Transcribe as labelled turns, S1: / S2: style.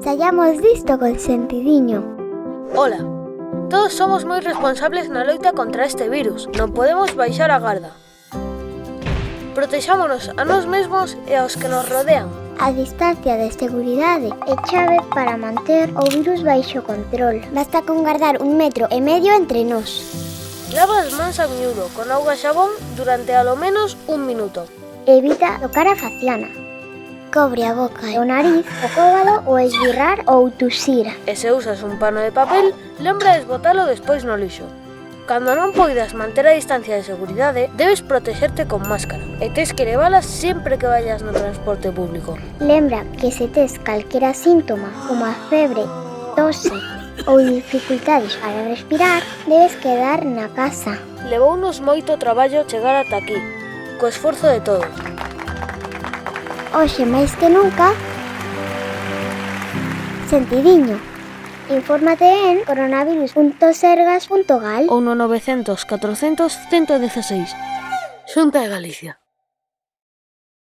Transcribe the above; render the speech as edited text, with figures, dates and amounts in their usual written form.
S1: Ensayamos listo con sentidiño.
S2: Ola, todos somos moi responsables na loita contra este virus. Non podemos baixar a garda. Protexámonos a nós mesmos e aos que nos rodean.
S1: A distancia de seguridade é chave para manter o virus baixo control. Basta con guardar 1,5 metros entre nós.
S2: Lava as mans a miúdo con auga e xabón durante alo menos 1 minuto.
S1: Evita tocar a faciana. Cobre a boca e o nariz, o cóbado ou esbirrar ou tusir.
S2: E se usas un pano de papel, lembra de botalo despois no lixo. Cando non poidas manter a distancia de seguridade, debes protexerte con máscara e tes que levala sempre que vayas no transporte público.
S1: Lembra que se tes calquera síntoma, como a febre, tose ou dificultades para respirar, debes quedar na casa.
S2: Levounos moito traballo chegar ata aquí, co esforzo de todos.
S1: Hoxe máis que nunca, sentidiño. Infórmate en coronavirus.sergas.gal
S2: ou no 900 400 116. Xunta de Galicia.